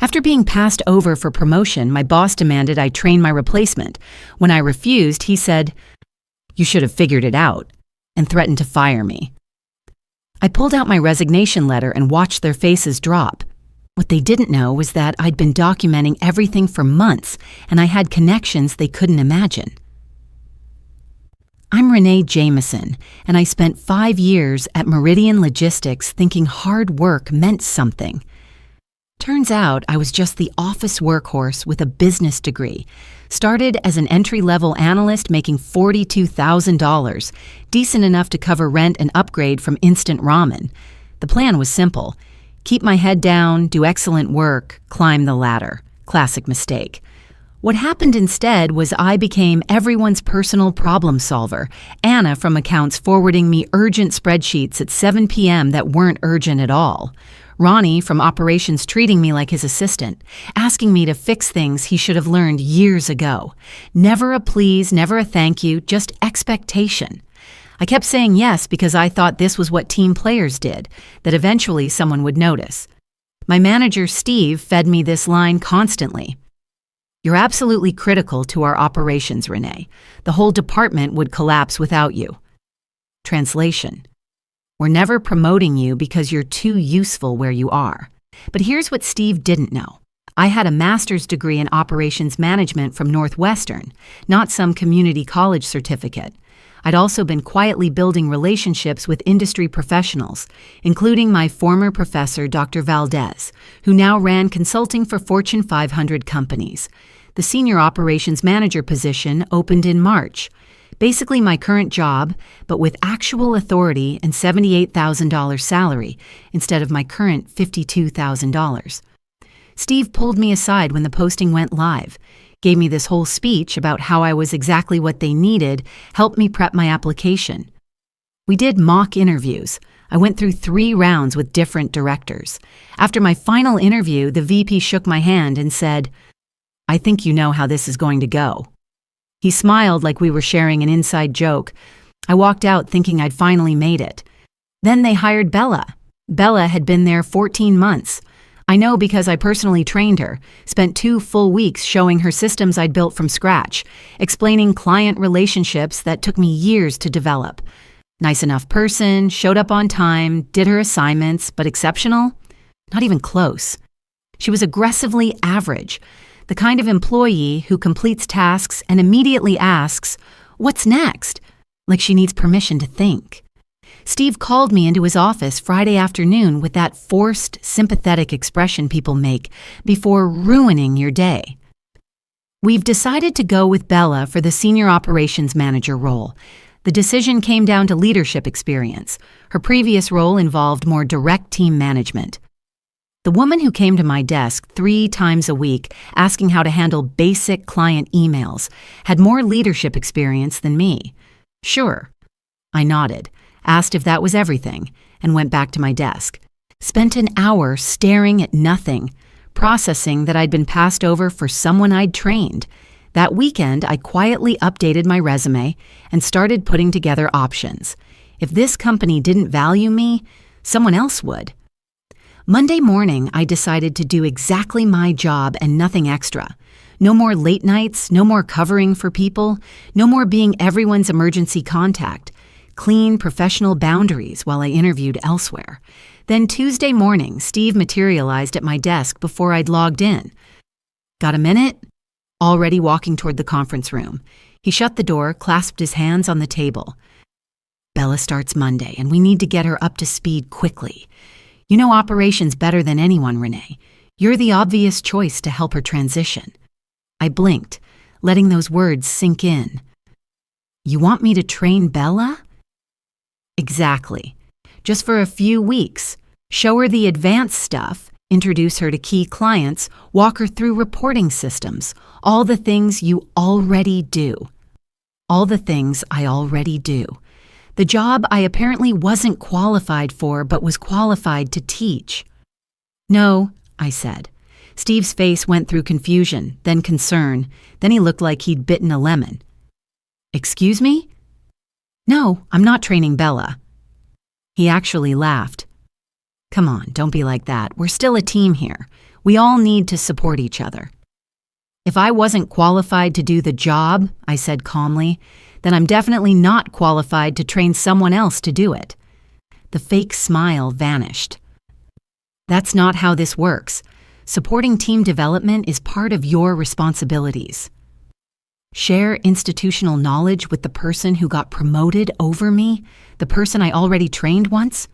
After being passed over for promotion, my boss demanded I train my replacement. When I refused, he said, "You should have figured it out," and threatened to fire me. I pulled out my resignation letter and watched their faces drop. What they didn't know was that I'd been documenting everything for months, and I had connections they couldn't imagine. I'm Renee Jameson, and I spent 5 years at Meridian Logistics thinking hard work meant something. Turns out I was just the office workhorse with a business degree. Started as an entry-level analyst making $42,000, decent enough to cover rent and upgrade from instant ramen. The plan was simple. Keep my head down, do excellent work, climb the ladder. Classic mistake. What happened instead was I became everyone's personal problem solver, Anna from accounts forwarding me urgent spreadsheets at 7 p.m. that weren't urgent at all. Ronnie from operations treating me like his assistant, asking me to fix things he should have learned years ago. Never a please, never a thank you, just expectation. I kept saying yes because I thought this was what team players did, that eventually someone would notice. My manager, Steve, fed me this line constantly. "You're absolutely critical to our operations, Renee. The whole department would collapse without you." Translation: we're never promoting you because you're too useful where you are. But here's what Steve didn't know. I had a master's degree in operations management from Northwestern, not some community college certificate. I'd also been quietly building relationships with industry professionals, including my former professor, Dr. Valdez, who now ran consulting for Fortune 500 companies. The senior operations manager position opened in March. Basically my current job, but with actual authority and $78,000 salary instead of my current $52,000. Steve pulled me aside when the posting went live, gave me this whole speech about how I was exactly what they needed, helped me prep my application. We did mock interviews. I went through 3 rounds with different directors. After my final interview, the VP shook my hand and said, "I think you know how this is going to go." He smiled like we were sharing an inside joke. I walked out thinking I'd finally made it. Then they hired Bella. Bella had been there 14 months. I know because I personally trained her, spent 2 full weeks showing her systems I'd built from scratch, explaining client relationships that took me years to develop. Nice enough person, showed up on time, did her assignments, but exceptional? Not even close. She was aggressively average, the kind of employee who completes tasks and immediately asks, "What's next?" like she needs permission to think. Steve called me into his office Friday afternoon with that forced, sympathetic expression people make before ruining your day. "We've decided to go with Bella for the senior operations manager role. The decision came down to leadership experience. Her previous role involved more direct team management." The woman who came to my desk 3 times a week asking how to handle basic client emails had more leadership experience than me. Sure. I nodded, asked if that was everything, and went back to my desk. Spent an hour staring at nothing, processing that I'd been passed over for someone I'd trained. That weekend, I quietly updated my resume and started putting together options. If this company didn't value me, someone else would. Monday morning, I decided to do exactly my job and nothing extra. No more late nights, no more covering for people, no more being everyone's emergency contact. Clean, professional boundaries while I interviewed elsewhere. Then Tuesday morning, Steve materialized at my desk before I'd logged in. "Got a minute?" Already walking toward the conference room. He shut the door, clasped his hands on the table. "Bella starts Monday, and we need to get her up to speed quickly. You know operations better than anyone, Renee. You're the obvious choice to help her transition." I blinked, letting those words sink in. "You want me to train Bella?" "Exactly. Just for a few weeks. Show her the advanced stuff, introduce her to key clients, walk her through reporting systems, all the things you already do." All the things I already do. The job I apparently wasn't qualified for but was qualified to teach. "No," I said. Steve's face went through confusion, then concern, then he looked like he'd bitten a lemon. "Excuse me?" "No, I'm not training Bella." He actually laughed. "Come on, don't be like that. We're still a team here. We all need to support each other. If I wasn't qualified to do the job, I said calmly, then I'm definitely not qualified to train someone else to do it. The fake smile vanished. That's not how this works. Supporting team development is part of your responsibilities. Share institutional knowledge with the person who got promoted over me, the person I already trained once?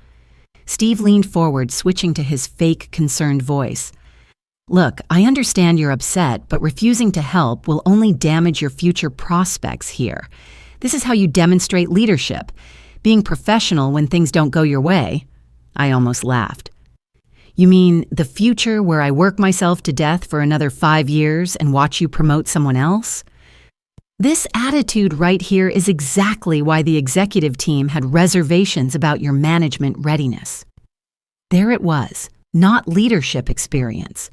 Steve leaned forward, switching to his fake, concerned voice. Look, I understand you're upset, but refusing to help will only damage your future prospects here. This is how you demonstrate leadership, being professional when things don't go your way. I almost laughed. You mean the future where I work myself to death for another 5 years and watch you promote someone else? This attitude right here is exactly why the executive team had reservations about your management readiness. There it was, not leadership experience.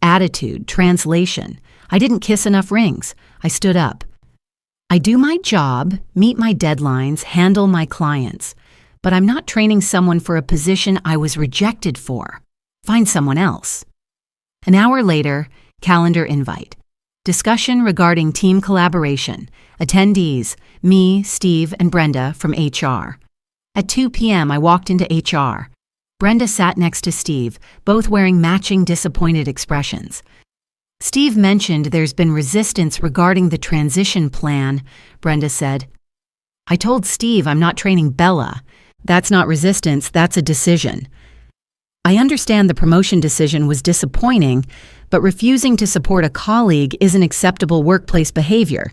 Attitude, translation. I didn't kiss enough rings. I stood up. I do my job, meet my deadlines, handle my clients, but I'm not training someone for a position I was rejected for. Find someone else. An hour later, calendar invite. Discussion regarding team collaboration. Attendees, me, Steve, and Brenda from HR. At 2 p.m., I walked into HR. Brenda sat next to Steve, both wearing matching disappointed expressions. Steve mentioned there's been resistance regarding the transition plan, Brenda said. I told Steve I'm not training Bella. That's not resistance, that's a decision. I understand the promotion decision was disappointing, but refusing to support a colleague isn't acceptable workplace behavior.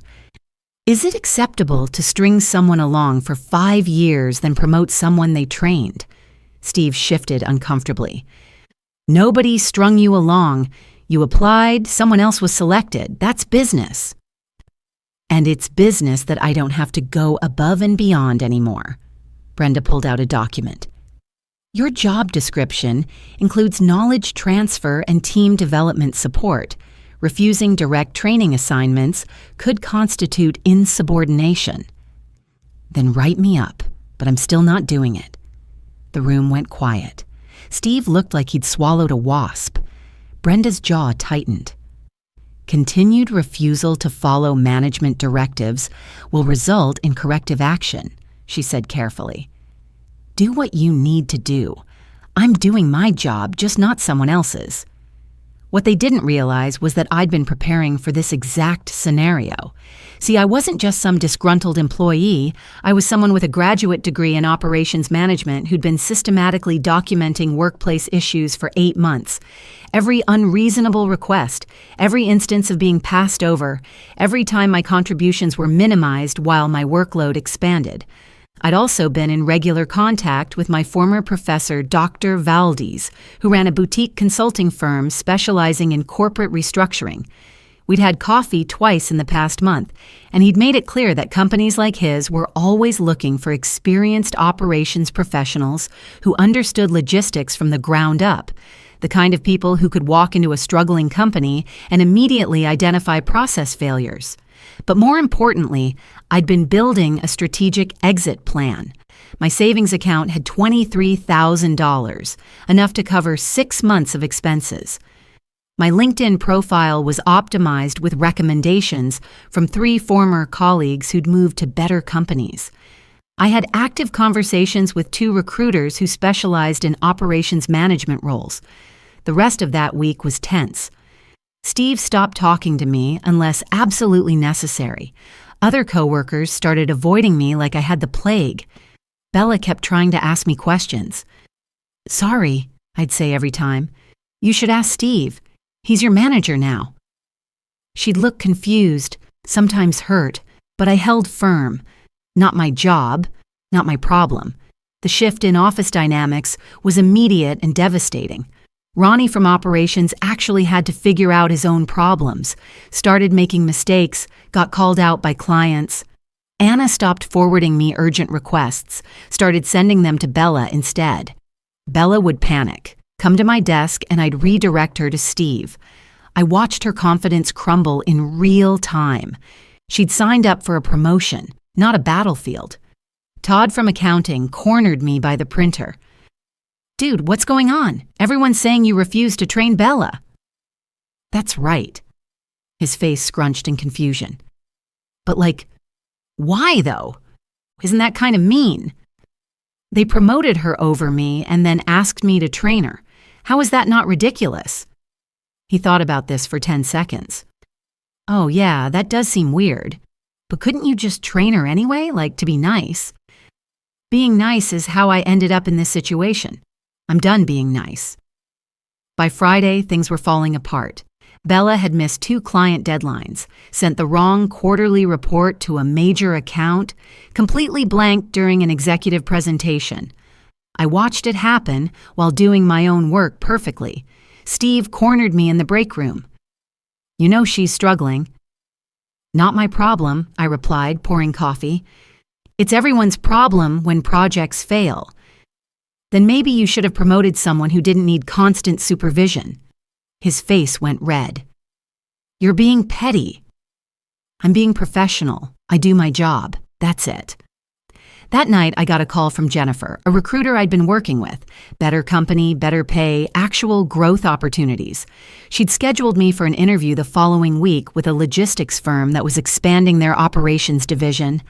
Is it acceptable to string someone along for 5 years then promote someone they trained? Steve shifted uncomfortably. Nobody strung you along. You applied, someone else was selected. That's business. And it's business that I don't have to go above and beyond anymore. Brenda pulled out a document. Your job description includes knowledge transfer and team development support. Refusing direct training assignments could constitute insubordination. Then write me up, but I'm still not doing it. The room went quiet. Steve looked like he'd swallowed a wasp. Brenda's jaw tightened. Continued refusal to follow management directives will result in corrective action, she said carefully. Do what you need to do. I'm doing my job, just not someone else's. What they didn't realize was that I'd been preparing for this exact scenario. See, I wasn't just some disgruntled employee. I was someone with a graduate degree in operations management who'd been systematically documenting workplace issues for 8 months. Every unreasonable request, every instance of being passed over, every time my contributions were minimized while my workload expanded. I'd also been in regular contact with my former professor, Dr. Valdez, who ran a boutique consulting firm specializing in corporate restructuring. We'd had coffee twice in the past month, and he'd made it clear that companies like his were always looking for experienced operations professionals who understood logistics from the ground up, the kind of people who could walk into a struggling company and immediately identify process failures. But more importantly, I'd been building a strategic exit plan. My savings account had $23,000, enough to cover 6 months of expenses. My LinkedIn profile was optimized with recommendations from 3 former colleagues who'd moved to better companies. I had active conversations with 2 recruiters who specialized in operations management roles. The rest of that week was tense. Steve stopped talking to me unless absolutely necessary. Other coworkers started avoiding me like I had the plague. Bella kept trying to ask me questions. Sorry, I'd say every time. You should ask Steve. He's your manager now. She'd look confused, sometimes hurt, but I held firm. Not my job, not my problem. The shift in office dynamics was immediate and devastating. Ronnie from operations actually had to figure out his own problems, started making mistakes, got called out by clients. Anna stopped forwarding me urgent requests, started sending them to Bella instead. Bella would panic, come to my desk, and I'd redirect her to Steve. I watched her confidence crumble in real time. She'd signed up for a promotion, not a battlefield. Todd from accounting cornered me by the printer. Dude, what's going on? Everyone's saying you refuse to train Bella. That's right. His face scrunched in confusion. But why though? Isn't that kind of mean? They promoted her over me and then asked me to train her. How is that not ridiculous? He thought about this for 10 seconds. Oh yeah, that does seem weird. But couldn't you just train her anyway, to be nice? Being nice is how I ended up in this situation. I'm done being nice. By Friday, things were falling apart. Bella had missed 2 client deadlines, sent the wrong quarterly report to a major account, completely blanked during an executive presentation. I watched it happen while doing my own work perfectly. Steve cornered me in the break room. You know she's struggling. Not my problem, I replied, pouring coffee. It's everyone's problem when projects fail. Then maybe you should have promoted someone who didn't need constant supervision. His face went red. You're being petty. I'm being professional. I do my job. That's it. That night, I got a call from Jennifer, a recruiter I'd been working with. Better company, better pay, actual growth opportunities. She'd scheduled me for an interview the following week with a logistics firm that was expanding their operations division.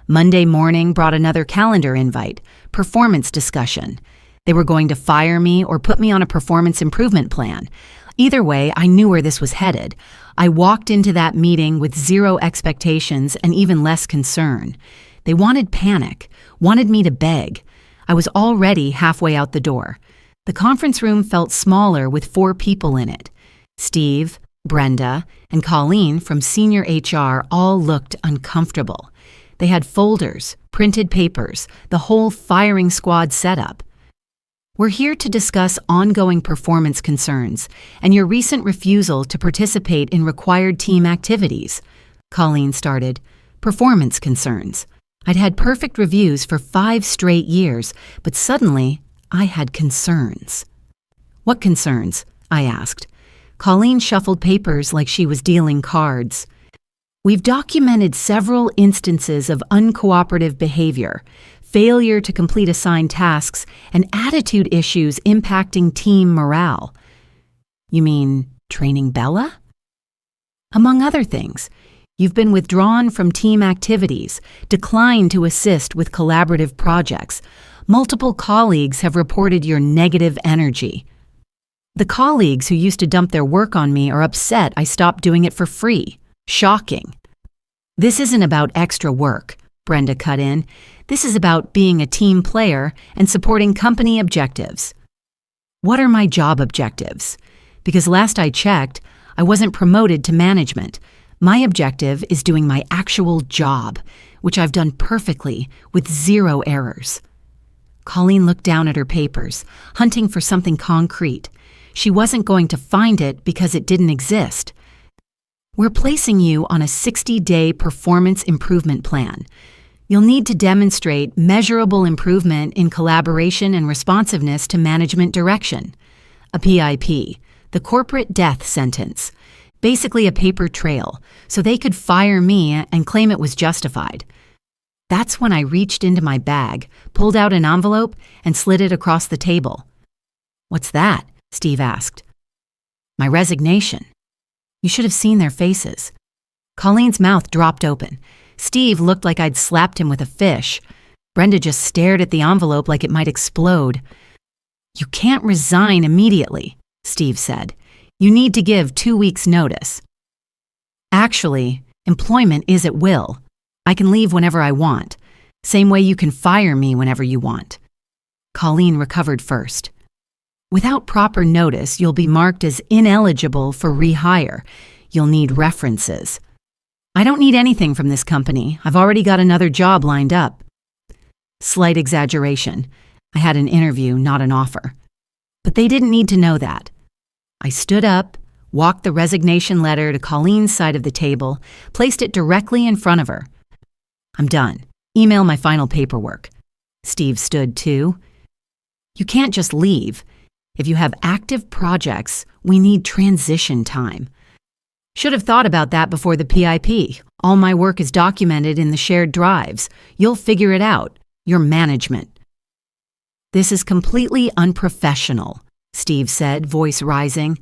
Monday morning brought another calendar invite, performance discussion. They were going to fire me or put me on a performance improvement plan. Either way, I knew where this was headed. I walked into that meeting with 0 expectations and even less concern. They wanted panic, wanted me to beg. I was already halfway out the door. The conference room felt smaller with 4 people in it. Steve, Brenda, and Colleen from senior HR all looked uncomfortable. They had folders, printed papers, the whole firing squad setup. We're here to discuss ongoing performance concerns and your recent refusal to participate in required team activities. Colleen started. Performance concerns. I'd had perfect reviews for 5 straight years, but suddenly I had concerns. What concerns? I asked. Colleen shuffled papers like she was dealing cards. We've documented several instances of uncooperative behavior, failure to complete assigned tasks, and attitude issues impacting team morale. You mean training Bella? Among other things, you've been withdrawn from team activities, declined to assist with collaborative projects. Multiple colleagues have reported your negative energy. The colleagues who used to dump their work on me are upset I stopped doing it for free. Shocking. This isn't about extra work, Brenda cut in. This is about being a team player and supporting company objectives. What are my job objectives? Because last I checked, I wasn't promoted to management. My objective is doing my actual job, which I've done perfectly with 0 errors. Colleen looked down at her papers, hunting for something concrete. She wasn't going to find it because it didn't exist. We're placing you on a 60-day performance improvement plan. You'll need to demonstrate measurable improvement in collaboration and responsiveness to management direction. A PIP, the corporate death sentence. Basically a paper trail, so they could fire me and claim it was justified. That's when I reached into my bag, pulled out an envelope, and slid it across the table. What's that? Steve asked. My resignation. You should have seen their faces. Colleen's mouth dropped open. Steve looked like I'd slapped him with a fish. Brenda just stared at the envelope like it might explode. You can't resign immediately, Steve said. You need to give 2 weeks' notice. Actually, employment is at will. I can leave whenever I want. Same way you can fire me whenever you want. Colleen recovered first. Without proper notice, you'll be marked as ineligible for rehire. You'll need references. I don't need anything from this company. I've already got another job lined up. Slight exaggeration. I had an interview, not an offer. But they didn't need to know that. I stood up, walked the resignation letter to Colleen's side of the table, placed it directly in front of her. I'm done. Email my final paperwork. Steve stood too. You can't just leave. If you have active projects, we need transition time. Should have thought about that before the PIP. All my work is documented in the shared drives. You'll figure it out. Your management. This is completely unprofessional, Steve said, voice rising.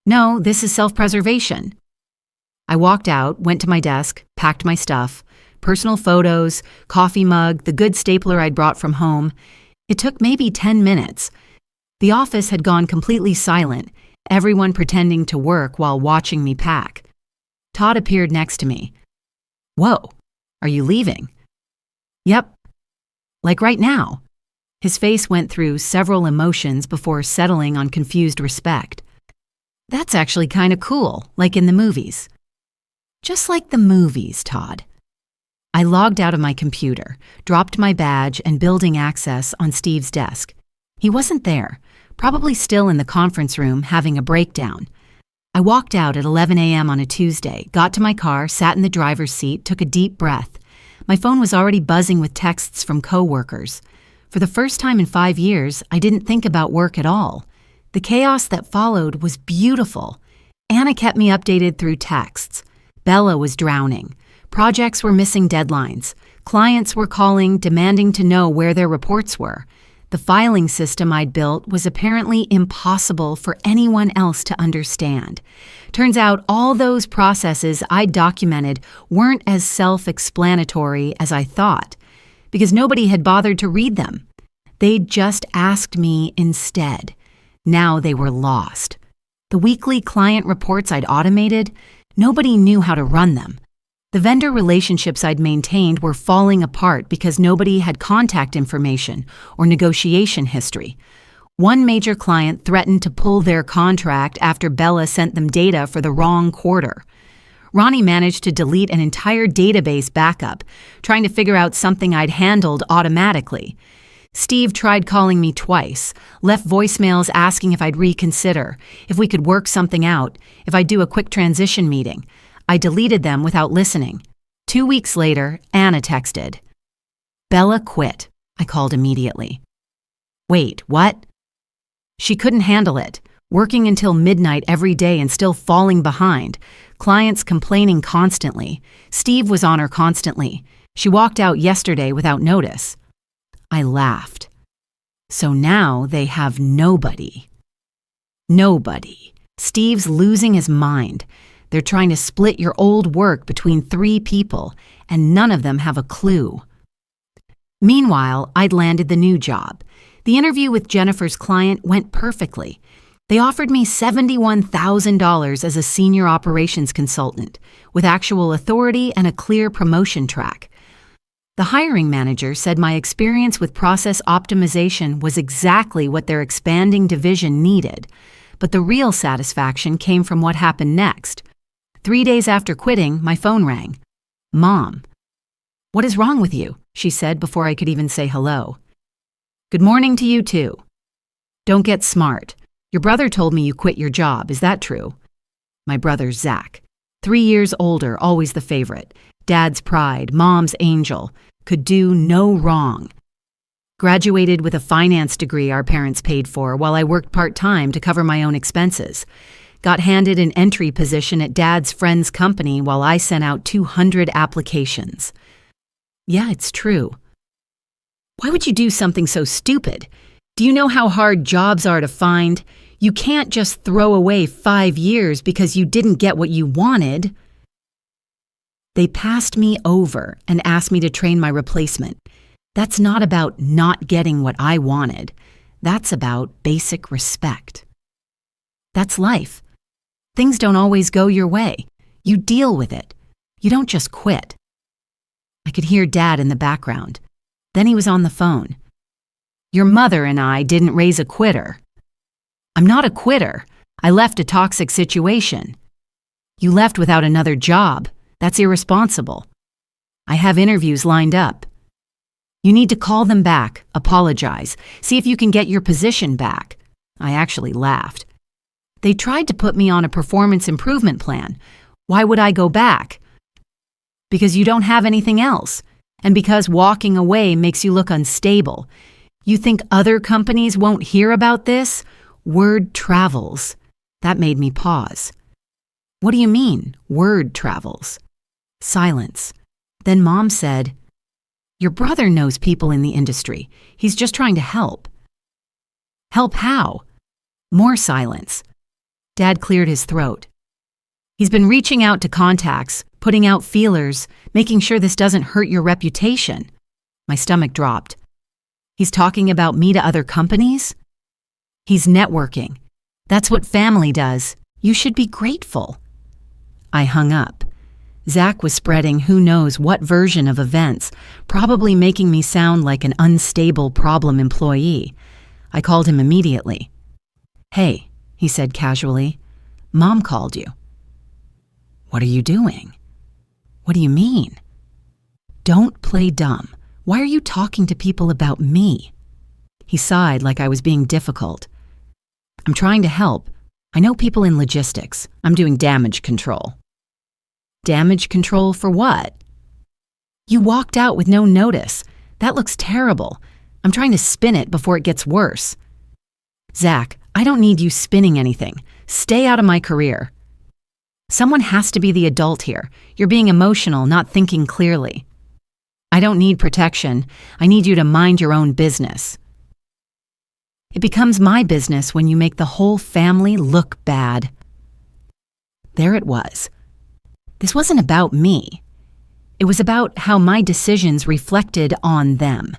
No, this is self-preservation. I walked out, went to my desk, packed my stuff, personal photos, coffee mug, the good stapler I'd brought from home. It took maybe 10 minutes. The office had gone completely silent, everyone pretending to work while watching me pack. Todd appeared next to me. Whoa, are you leaving? Yep. Like right now. His face went through several emotions before settling on confused respect. That's actually kind of cool, like in the movies. Just like the movies, Todd. I logged out of my computer, dropped my badge and building access on Steve's desk. He wasn't there, probably still in the conference room having a breakdown. I walked out at 11 a.m. on a Tuesday, got to my car, sat in the driver's seat, took a deep breath. My phone was already buzzing with texts from coworkers. For the first time in 5 years, I didn't think about work at all. The chaos that followed was beautiful. Anna kept me updated through texts. Bella was drowning. Projects were missing deadlines. Clients were calling, demanding to know where their reports were. The filing system I'd built was apparently impossible for anyone else to understand. Turns out all those processes I'd documented weren't as self-explanatory as I thought, because nobody had bothered to read them. They'd just asked me instead. Now they were lost. The weekly client reports I'd automated, nobody knew how to run them. The vendor relationships I'd maintained were falling apart because nobody had contact information or negotiation history. One major client threatened to pull their contract after Bella sent them data for the wrong quarter. Ronnie managed to delete an entire database backup, trying to figure out something I'd handled automatically. Steve tried calling me twice, left voicemails asking if I'd reconsider, if we could work something out, if I'd do a quick transition meeting. I deleted them without listening. 2 weeks later, Anna texted. Bella quit, I called immediately. Wait, what? She couldn't handle it, working until midnight every day and still falling behind, clients complaining constantly. Steve was on her constantly. She walked out yesterday without notice. I laughed. So now they have nobody. Nobody. Steve's losing his mind. They're trying to split your old work between 3 people, and none of them have a clue. Meanwhile, I'd landed the new job. The interview with Jennifer's client went perfectly. They offered me $71,000 as a senior operations consultant, with actual authority and a clear promotion track. The hiring manager said my experience with process optimization was exactly what their expanding division needed, but the real satisfaction came from what happened next. 3 days after quitting, my phone rang. Mom. What is wrong with you? She said before I could even say hello. Good morning to you too. Don't get smart. Your brother told me you quit your job. Is that true? My brother's Zach. 3 years older, always the favorite. Dad's pride, mom's angel. Could do no wrong. Graduated with a finance degree our parents paid for while I worked part-time to cover my own expenses. Got handed an entry position at Dad's friend's company while I sent out 200 applications. Yeah, it's true. Why would you do something so stupid? Do you know how hard jobs are to find? You can't just throw away 5 years because you didn't get what you wanted. They passed me over and asked me to train my replacement. That's not about not getting what I wanted. That's about basic respect. That's life. Things don't always go your way. You deal with it. You don't just quit. I could hear Dad in the background. Then he was on the phone. Your mother and I didn't raise a quitter. I'm not a quitter. I left a toxic situation. You left without another job. That's irresponsible. I have interviews lined up. You need to call them back, apologize, see if you can get your position back. I actually laughed. They tried to put me on a performance improvement plan. Why would I go back? Because you don't have anything else, and because walking away makes you look unstable. You think other companies won't hear about this? Word travels. That made me pause. What do you mean, word travels? Silence. Then Mom said, Your brother knows people in the industry. He's just trying to help. Help how? More silence. Dad cleared his throat. He's been reaching out to contacts, putting out feelers, making sure this doesn't hurt your reputation. My stomach dropped. He's talking about me to other companies? He's networking. That's what family does. You should be grateful. I hung up. Zach was spreading who knows what version of events, probably making me sound like an unstable problem employee. I called him immediately. "Hey," he said casually, "Mom called you." "What are you doing?" "What do you mean?" "Don't play dumb. Why are you talking to people about me?" He sighed like I was being difficult. "I'm trying to help. I know people in logistics. I'm doing damage control." "Damage control for what?" "You walked out with no notice. That looks terrible. I'm trying to spin it before it gets worse." "Zach, I don't need you spinning anything. Stay out of my career." "Someone has to be the adult here. You're being emotional, not thinking clearly." "I don't need protection. I need you to mind your own business." "It becomes my business when you make the whole family look bad." There it was. This wasn't about me. It was about how my decisions reflected on them.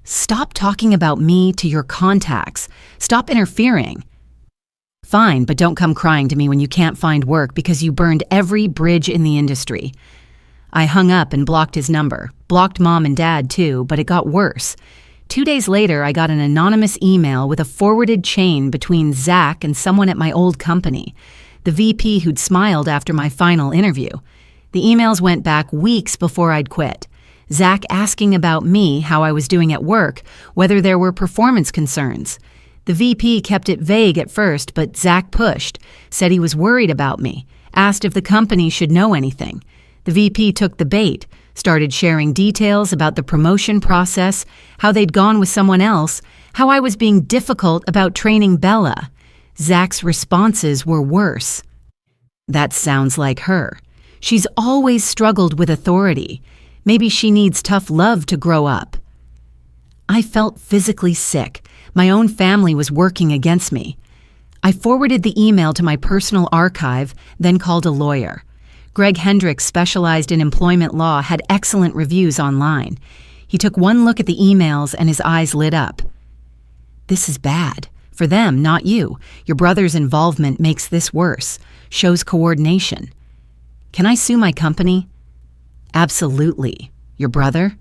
"Stop talking about me to your contacts. Stop interfering." "Fine, but don't come crying to me when you can't find work because you burned every bridge in the industry." I hung up and blocked his number. Blocked Mom and Dad too, but it got worse. 2 days later, I got an anonymous email with a forwarded chain between Zach and someone at my old company, the VP who'd smiled after my final interview. The emails went back weeks before I'd quit. Zach asking about me, how I was doing at work, whether there were performance concerns. The VP kept it vague at first, but Zach pushed, said he was worried about me, asked if the company should know anything. The VP took the bait, started sharing details about the promotion process, how they'd gone with someone else, how I was being difficult about training Bella. Zach's responses were worse. "That sounds like her. She's always struggled with authority. Maybe she needs tough love to grow up." I felt physically sick. My own family was working against me. I forwarded the email to my personal archive, then called a lawyer. Greg Hendricks specialized in employment law, had excellent reviews online. He took one look at the emails and his eyes lit up. "This is bad. For them, not you. Your brother's involvement makes this worse. Shows coordination." "Can I sue my company?" "Absolutely. Your brother?"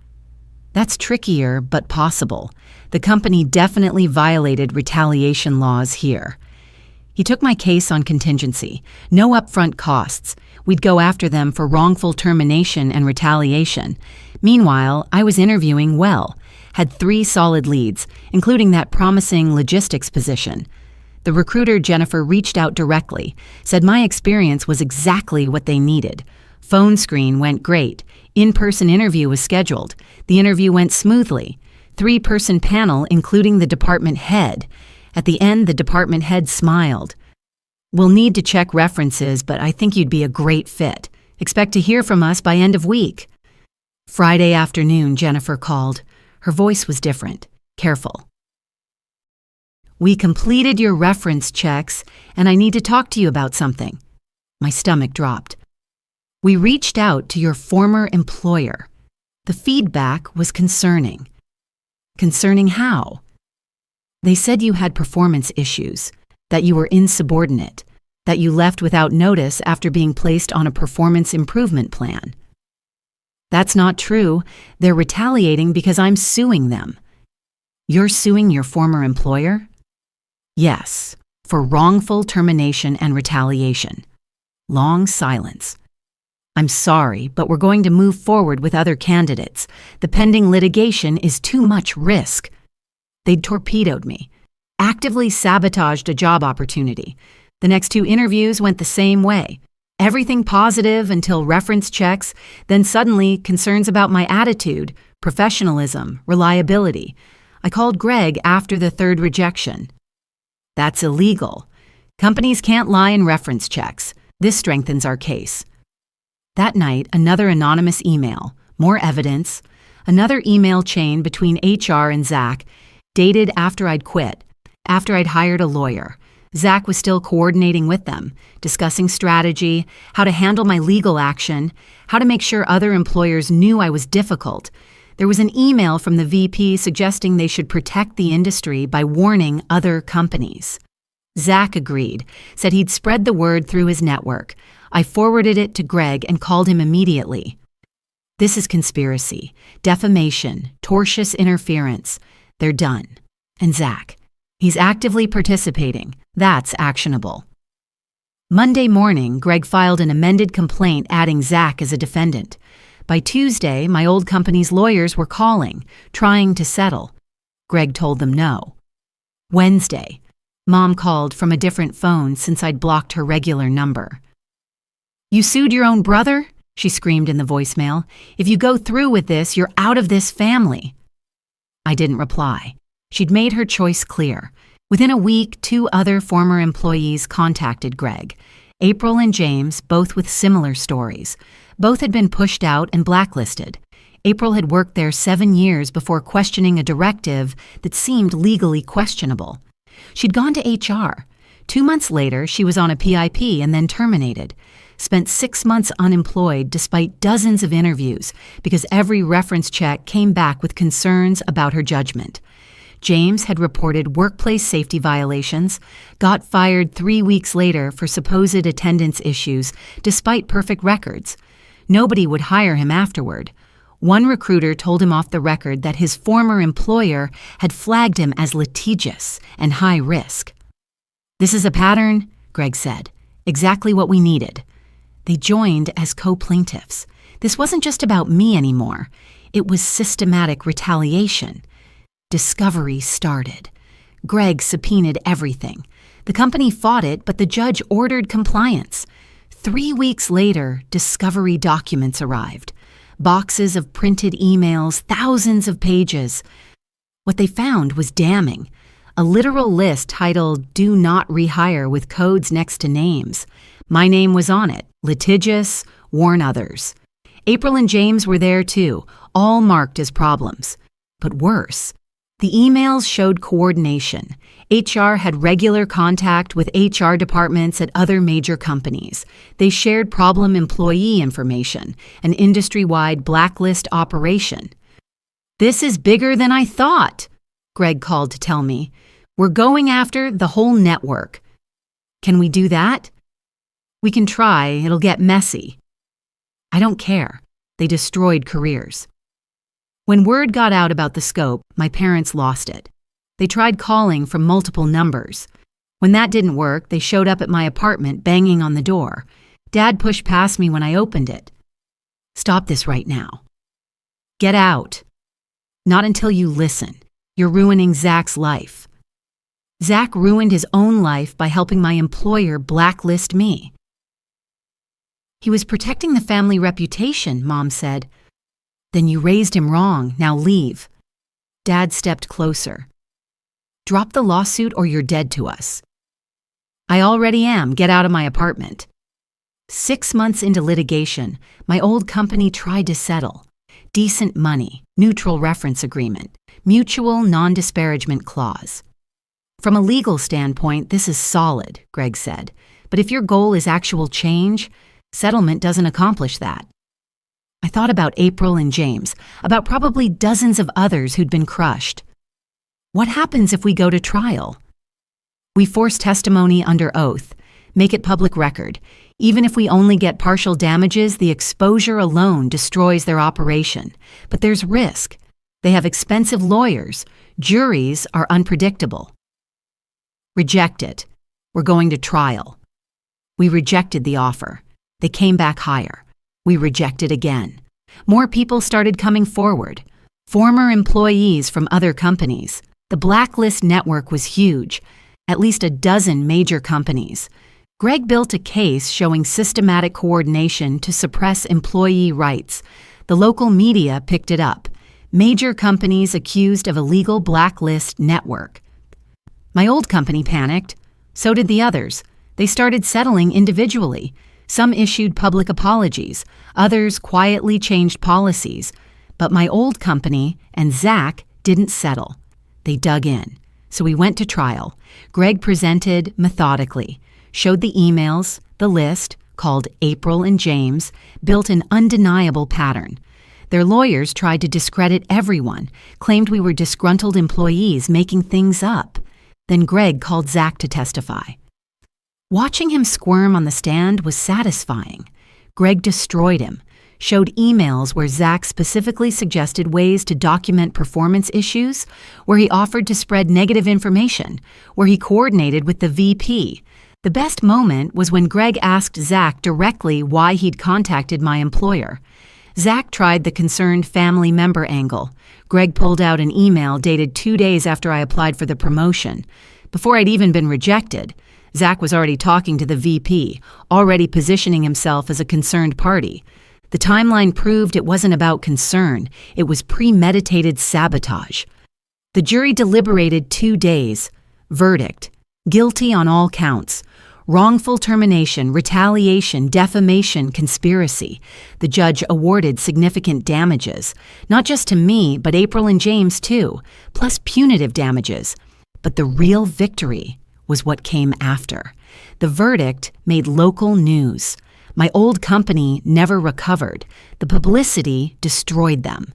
"That's trickier, but possible. The company definitely violated retaliation laws here." He took my case on contingency. No upfront costs. We'd go after them for wrongful termination and retaliation. Meanwhile, I was interviewing well. Had 3 solid leads, including that promising logistics position. The recruiter, Jennifer, reached out directly, said my experience was exactly what they needed. Phone screen went great. In-person interview was scheduled. The interview went smoothly. 3-person panel, including the department head. At the end, the department head smiled. "We'll need to check references, but I think you'd be a great fit. Expect to hear from us by end of week." Friday afternoon, Jennifer called. Her voice was different, careful. "We completed your reference checks, and I need to talk to you about something." My stomach dropped. "We reached out to your former employer. The feedback was concerning." "Concerning how?" "They said you had performance issues, that you were insubordinate, that you left without notice after being placed on a performance improvement plan." "That's not true. They're retaliating because I'm suing them." "You're suing your former employer?" "Yes, for wrongful termination and retaliation." Long silence. "I'm sorry, but we're going to move forward with other candidates. The pending litigation is too much risk." They'd torpedoed me, actively sabotaged a job opportunity. The next 2 interviews went the same way. Everything positive until reference checks, then suddenly concerns about my attitude, professionalism, reliability. I called Greg after the 3rd rejection. "That's illegal. Companies can't lie in reference checks. This strengthens our case." That night, another anonymous email, more evidence, another email chain between HR and Zach, dated after I'd quit, after I'd hired a lawyer. Zach was still coordinating with them, discussing strategy, how to handle my legal action, how to make sure other employers knew I was difficult. There was an email from the VP suggesting they should protect the industry by warning other companies. Zach agreed, said he'd spread the word through his network. I forwarded it to Greg and called him immediately. This is conspiracy, defamation, tortious interference. They're done. And Zach, he's actively participating. That's actionable. Monday morning, Greg filed an amended complaint adding Zach as a defendant. By Tuesday, my old company's lawyers were calling, trying to settle. Greg told them no. Wednesday, Mom called from a different phone since I'd blocked her regular number. "You sued your own brother?" she screamed in the voicemail. "If you go through with this, you're out of this family." I didn't reply. She'd made her choice clear. Within a week, 2 other former employees contacted Greg. April and James, both with similar stories. Both had been pushed out and blacklisted. April had worked there 7 years before questioning a directive that seemed legally questionable. She'd gone to HR. 2 months later, she was on a PIP and then terminated. Spent 6 months unemployed despite dozens of interviews because every reference check came back with concerns about her judgment. James had reported workplace safety violations, got fired 3 weeks later for supposed attendance issues despite perfect records. Nobody would hire him afterward. One recruiter told him off the record that his former employer had flagged him as litigious and high risk. "This is a pattern," Greg said. "Exactly what we needed." They joined as co-plaintiffs. This wasn't just about me anymore. It was systematic retaliation. Discovery started. Greg subpoenaed everything. The company fought it, but the judge ordered compliance. 3 weeks later, discovery documents arrived. Boxes of printed emails, thousands of pages. What they found was damning. A literal list titled "Do Not Rehire" with codes next to names. My name was on it. Litigious, warn others. April and James were there too, all marked as problems. But worse, the emails showed coordination. HR had regular contact with HR departments at other major companies. They shared problem employee information, an industry-wide blacklist operation. "This is bigger than I thought," Greg called to tell me. "We're going after the whole network." "Can we do that?" "We can try. It'll get messy." I don't care. They destroyed careers. When word got out about the scope, my parents lost it. They tried calling from multiple numbers. When that didn't work, they showed up at my apartment banging on the door. Dad pushed past me when I opened it. "Stop this right now." "Get out." "Not until you listen. You're ruining Zach's life." Zach ruined his own life by helping my employer blacklist me. "He was protecting the family reputation," Mom said. "Then you raised him wrong. Now leave." Dad stepped closer. "Drop the lawsuit or you're dead to us." "I already am. Get out of my apartment." 6 months into litigation, my old company tried to settle. Decent money, neutral reference agreement, mutual non-disparagement clause. "From a legal standpoint, this is solid," Greg said. "But if your goal is actual change, settlement doesn't accomplish that." I thought about April and James, about probably dozens of others who'd been crushed. What happens if we go to trial? We force testimony under oath, make it public record. Even if we only get partial damages, the exposure alone destroys their operation. But there's risk. They have expensive lawyers. Juries are unpredictable. Reject it. We're going to trial. We rejected the offer. They came back higher. We rejected again. More people started coming forward. Former employees from other companies. The blacklist network was huge. At least a dozen major companies. Greg built a case showing systematic coordination to suppress employee rights. The local media picked it up. Major companies accused of a legal blacklist network. My old company panicked. So did the others. They started settling individually. Some issued public apologies. Others quietly changed policies. But my old company and Zach didn't settle. They dug in. So we went to trial. Greg presented methodically, showed the emails, the list, called April and James, built an undeniable pattern. Their lawyers tried to discredit everyone, claimed we were disgruntled employees making things up. Then Greg called Zach to testify. Watching him squirm on the stand was satisfying. Greg destroyed him, showed emails where Zach specifically suggested ways to document performance issues, where he offered to spread negative information, where he coordinated with the VP. The best moment was when Greg asked Zach directly why he'd contacted my employer. Zach tried the concerned family member angle. Greg pulled out an email dated 2 days after I applied for the promotion. Before I'd even been rejected, Zach was already talking to the VP, already positioning himself as a concerned party. The timeline proved it wasn't about concern, it was premeditated sabotage. The jury deliberated 2 days. Verdict: guilty on all counts. Wrongful termination, retaliation, defamation, conspiracy. The judge awarded significant damages, not just to me, but April and James too, plus punitive damages. But the real victory was what came after. The verdict made local news. My old company never recovered. The publicity destroyed them.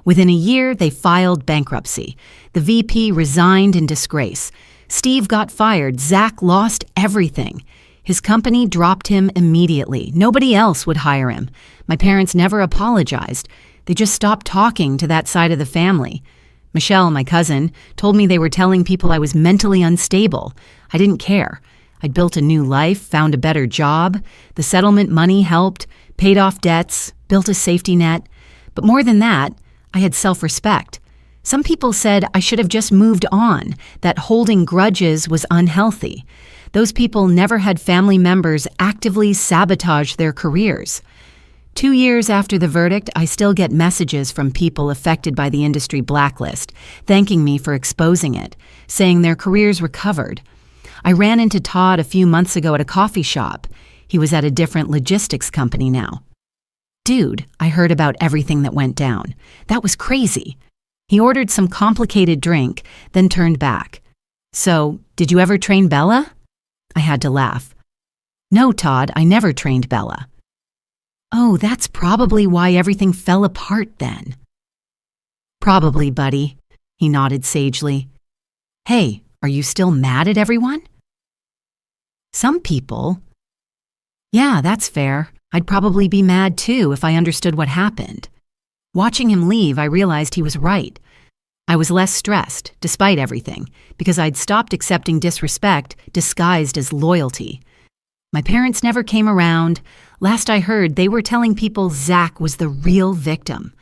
Within a year, they filed bankruptcy. The VP resigned in disgrace. Steve got fired. Zach lost everything. His company dropped him immediately. Nobody else would hire him. My parents never apologized. They just stopped talking to that side of the family. Michelle, my cousin, told me they were telling people I was mentally unstable. I didn't care. I'd built a new life, found a better job. The settlement money helped, paid off debts, built a safety net. But more than that, I had self-respect. Some people said I should have just moved on, that holding grudges was unhealthy. Those people never had family members actively sabotage their careers. 2 years after the verdict, I still get messages from people affected by the industry blacklist, thanking me for exposing it, saying their careers recovered. I ran into Todd a few months ago at a coffee shop. He was at a different logistics company now. Dude, I heard about everything that went down. That was crazy. He ordered some complicated drink, then turned back. So, did you ever train Bella? I had to laugh. No, Todd, I never trained Bella. Oh, that's probably why everything fell apart then. Probably, buddy, he nodded sagely. Hey, are you still mad at everyone? Some people. Yeah, that's fair. I'd probably be mad too if I understood what happened. Watching him leave, I realized he was right. I was less stressed, despite everything, because I'd stopped accepting disrespect disguised as loyalty. My parents never came around. Last I heard, they were telling people Zach was the real victim.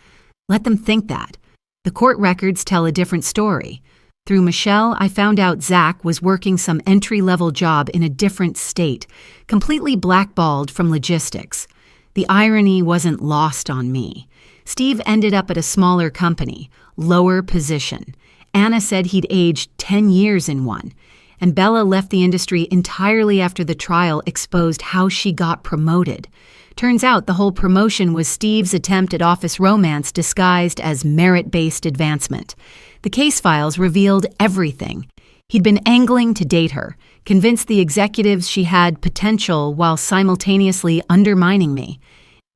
Let them think that. The court records tell a different story. Through Michelle, I found out Zach was working some entry-level job in a different state, completely blackballed from logistics. The irony wasn't lost on me. Steve ended up at a smaller company, lower position. Anna said he'd aged 10 years in one. And Bella left the industry entirely after the trial exposed how she got promoted. Turns out the whole promotion was Steve's attempt at office romance disguised as merit-based advancement. The case files revealed everything. He'd been angling to date her, convinced the executives she had potential while simultaneously undermining me.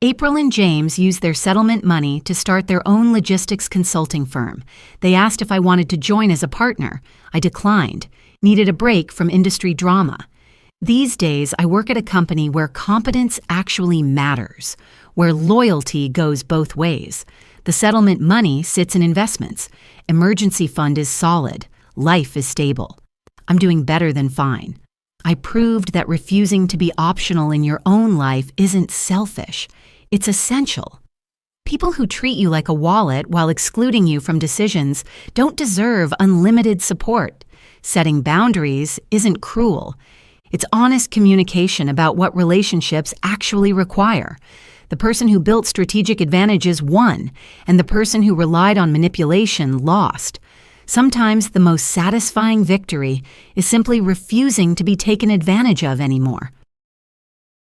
April and James used their settlement money to start their own logistics consulting firm. They asked if I wanted to join as a partner. I declined. Needed a break from industry drama. These days, I work at a company where competence actually matters, where loyalty goes both ways. The settlement money sits in investments. Emergency fund is solid. Life is stable. I'm doing better than fine. I proved that refusing to be optional in your own life isn't selfish. It's essential. People who treat you like a wallet while excluding you from decisions don't deserve unlimited support. Setting boundaries isn't cruel. It's honest communication about what relationships actually require. The person who built strategic advantages won, and the person who relied on manipulation lost. Sometimes the most satisfying victory is simply refusing to be taken advantage of anymore.